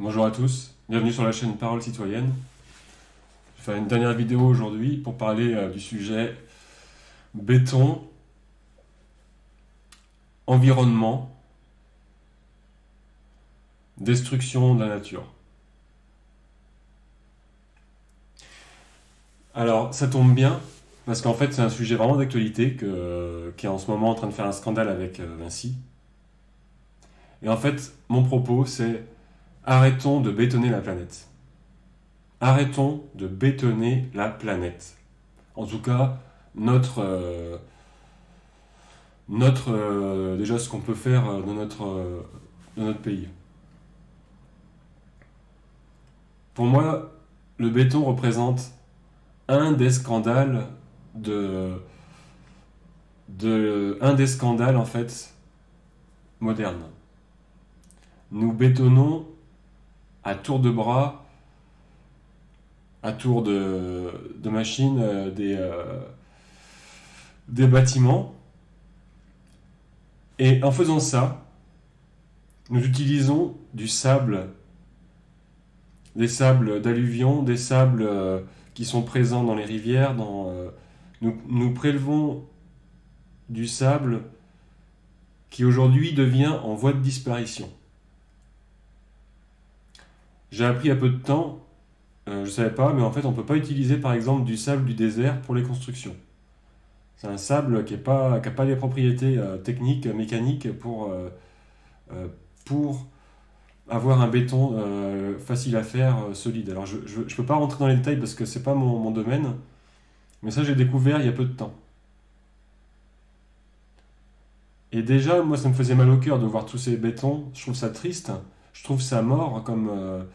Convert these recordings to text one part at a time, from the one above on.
Bonjour à tous, bienvenue sur la chaîne Parole Citoyenne. Je vais faire une dernière vidéo aujourd'hui pour parler du sujet béton, environnement, destruction de la nature. Alors ça tombe bien parce qu'en fait c'est un sujet vraiment d'actualité qui est en ce moment en train de faire un scandale avec Vinci. Et en fait mon propos c'est arrêtons de bétonner la planète. Arrêtons de bétonner la planète. En tout cas, déjà ce qu'on peut faire dans notre pays. Pour moi, le béton représente un des scandales un des scandales en fait modernes. Nous bétonnons à tour de bras, à tour de machine, des bâtiments. Et en faisant ça, nous utilisons du sable, des sables d'alluvion, des sables qui sont présents dans les rivières. Nous prélevons du sable qui aujourd'hui devient en voie de disparition. J'ai appris il y a peu de temps, je ne savais pas, mais en fait on ne peut pas utiliser par exemple du sable du désert pour les constructions. C'est un sable qui n'a pas des propriétés techniques, mécaniques pour avoir un béton facile à faire, solide. Alors je ne peux pas rentrer dans les détails parce que c'est pas mon domaine, mais ça j'ai découvert il y a peu de temps. Et déjà, moi ça me faisait mal au cœur de voir tous ces bétons, je trouve ça triste, je trouve ça mort comme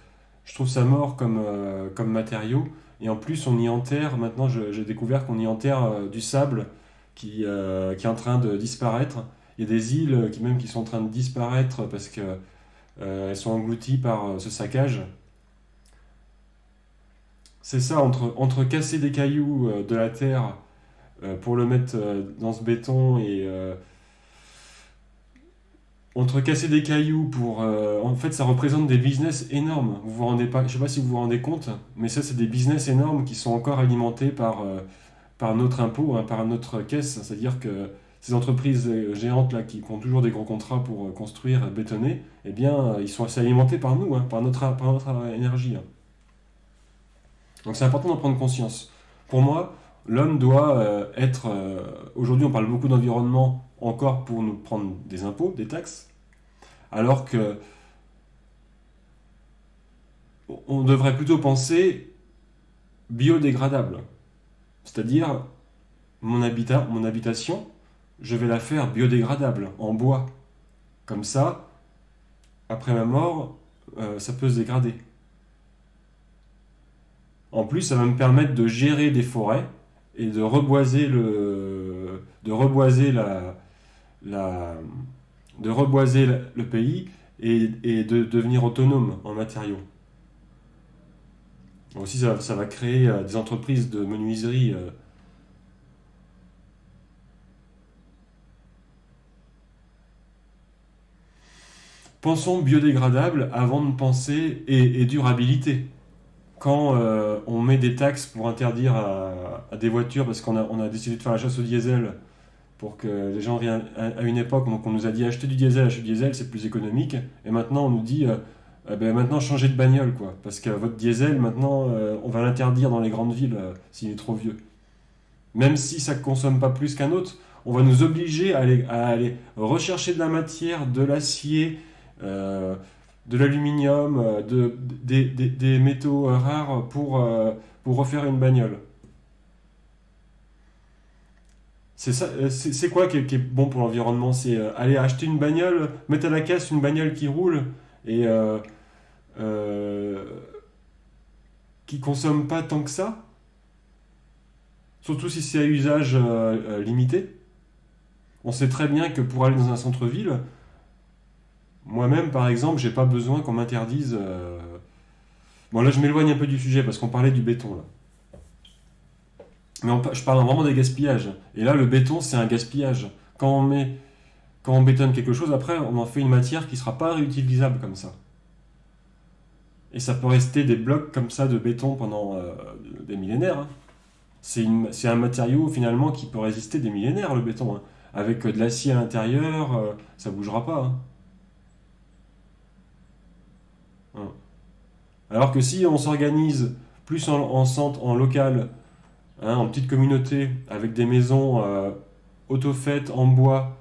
matériau. Et en plus, on y enterre, maintenant j'ai découvert qu'on y enterre du sable qui est en train de disparaître. Il y a des îles qui sont en train de disparaître parce que elles sont englouties par ce saccage. C'est ça, entre casser des cailloux de la terre pour le mettre dans ce béton entre casser des cailloux pour... en fait, ça représente des business énormes. Vous vous rendez pas, je sais pas si vous vous rendez compte, mais ça, c'est des business énormes qui sont encore alimentés par notre impôt, hein, par notre caisse. C'est-à-dire que ces entreprises géantes là, qui ont toujours des gros contrats pour construire, bétonner, eh bien, ils sont assez alimentés par nous, hein, par notre énergie. Hein. Donc c'est important d'en prendre conscience. Pour moi, l'homme doit être... aujourd'hui, on parle beaucoup d'environnement encore pour nous prendre des impôts, des taxes, alors que on devrait plutôt penser biodégradable. C'est-à-dire, mon habitation, je vais la faire biodégradable, en bois. Comme ça, après ma mort, ça peut se dégrader. En plus, ça va me permettre de gérer des forêts et de reboiser la- le pays et de devenir autonome en matériaux. Aussi, ça va créer des entreprises de menuiserie. Pensons biodégradable avant de penser et durabilité. Quand on met des taxes pour interdire à des voitures, parce on a décidé de faire la chasse au diesel pour que les gens viennent à une époque, donc on nous a dit acheter du diesel c'est plus économique, et maintenant on nous dit ben maintenant changez de bagnole, quoi, parce que votre diesel maintenant on va l'interdire dans les grandes villes s'il est trop vieux. Même si ça ne consomme pas plus qu'un autre, on va nous obliger à aller rechercher de la matière, de l'acier, euh, de l'aluminium, des métaux rares pour refaire une bagnole. C'est ça, c'est quoi qui est bon pour l'environnement? C'est aller acheter une bagnole, mettre à la caisse une bagnole qui roule et euh, qui consomme pas tant que ça, surtout si c'est à usage limité. On sait très bien que pour aller dans un centre-ville, moi-même par exemple, j'ai pas besoin qu'on m'interdise. Bon là je m'éloigne un peu du sujet parce qu'on parlait du béton là. Mais je parle vraiment des gaspillages. Et là le béton c'est un gaspillage. Quand on bétonne quelque chose, après on en fait une matière qui sera pas réutilisable comme ça. Et ça peut rester des blocs comme ça de béton pendant des millénaires, hein. C'est un matériau finalement qui peut résister des millénaires, le béton, hein. Avec de l'acier à l'intérieur, ça bougera pas, hein. Hein. Alors que si on s'organise plus en centre, en local, hein, en petite communauté, avec des maisons auto-faites en bois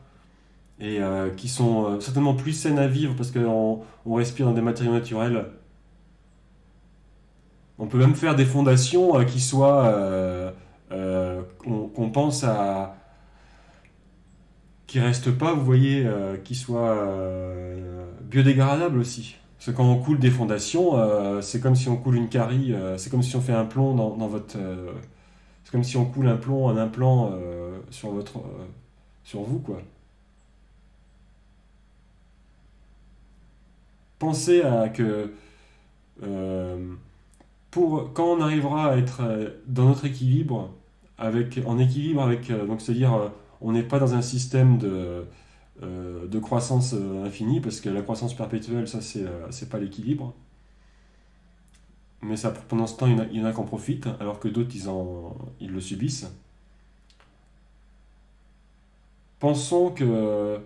et qui sont certainement plus saines à vivre parce qu'on respire dans des matériaux naturels, on peut même faire des fondations qui soient, qu'on pense à, qui restent pas, vous voyez, qui soient biodégradables aussi. Parce que quand on coule des fondations, c'est comme si on coule une carie, c'est comme si on fait un plomb dans votre, c'est comme si on coule un implant sur votre, sur vous, quoi. Pensez à que euh, pour quand on arrivera à être dans notre équilibre, en équilibre avec, donc c'est-à-dire on n'est pas dans un système de croissance infinie, parce que la croissance perpétuelle, ça c'est pas l'équilibre, mais ça, pendant ce temps, il y en a qui en profitent, alors que d'autres ils le subissent. Pensons que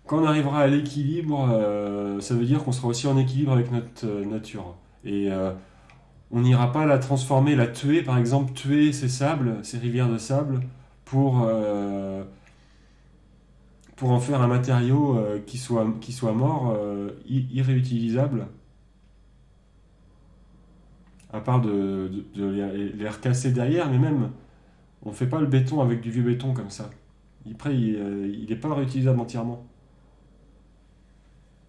quand on arrivera à l'équilibre, ça veut dire qu'on sera aussi en équilibre avec notre nature. Et on n'ira pas la transformer, la tuer, par exemple, tuer ces sables, ces rivières de sable, pour, euh, pour en faire un matériau qui soit mort, irréutilisable, à part de les recasser derrière, mais même, on ne fait pas le béton avec du vieux béton comme ça. Après, il n'est pas réutilisable entièrement.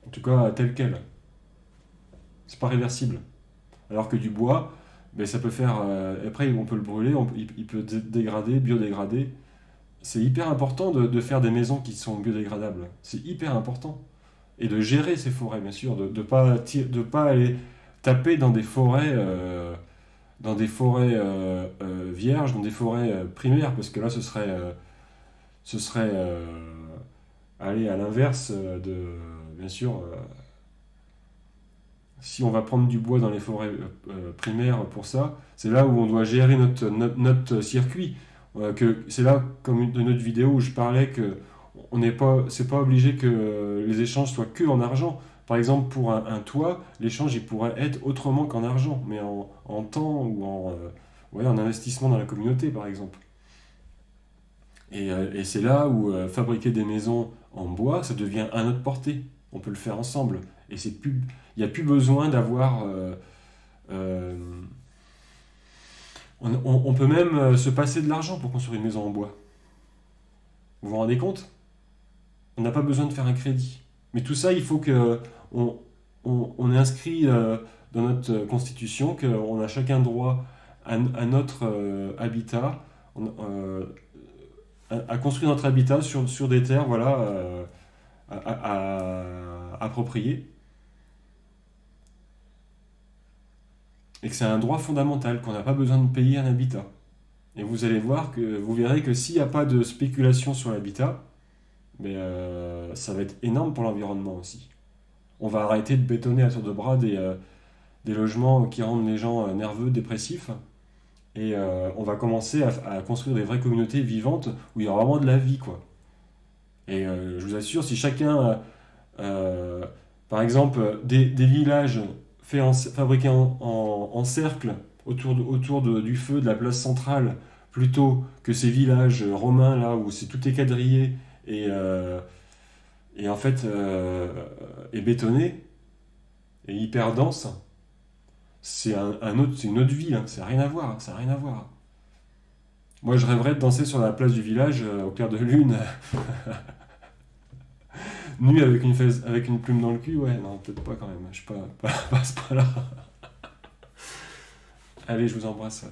En tout cas, tel quel. C'est pas réversible. Alors que du bois, ben, ça peut faire. Après, on peut le brûler, il peut dégrader, biodégrader. C'est hyper important de faire des maisons qui sont biodégradables. C'est hyper important. Et de gérer ces forêts, bien sûr. De pas aller taper dans des forêts vierges, dans des forêts primaires, parce que là, ce serait aller à l'inverse bien sûr, si on va prendre du bois dans les forêts primaires pour ça, c'est là où on doit gérer notre circuit. C'est là, comme de notre vidéo où je parlais que c'est pas obligé que les échanges soient que en argent. Par exemple, pour un toit, l'échange il pourrait être autrement qu'en argent, mais en temps ou ouais, en investissement dans la communauté, par exemple. Et c'est là où fabriquer des maisons en bois, ça devient à notre portée. On peut le faire ensemble. Et il n'y a plus besoin d'avoir. Euh, on peut même se passer de l'argent pour construire une maison en bois. Vous vous rendez compte? On n'a pas besoin de faire un crédit. Mais tout ça, il faut que on ait inscrit dans notre constitution qu'on a chacun droit à notre habitat, à construire notre habitat sur des terres, voilà, appropriées, et que c'est un droit fondamental, qu'on n'a pas besoin de payer un habitat. Et vous verrez que s'il n'y a pas de spéculation sur l'habitat, mais, ça va être énorme pour l'environnement aussi. On va arrêter de bétonner à tour de bras des logements qui rendent les gens nerveux, dépressifs, et on va commencer à construire des vraies communautés vivantes où il y aura vraiment de la vie, quoi. Et je vous assure, si chacun, euh, par exemple, des villages fabriqués en cercle du feu de la place centrale, plutôt que ces villages romains là où tout est quadrillé et, euh, et en fait est bétonné et hyper dense, c'est une autre vie, hein, ça n'a rien à voir, ça n'a rien à voir. Moi, je rêverais de danser sur la place du village au clair de lune, nu avec une plume dans le cul. Ouais, non, peut-être pas quand même. Je suis pas à ce point-là. Allez, je vous embrasse.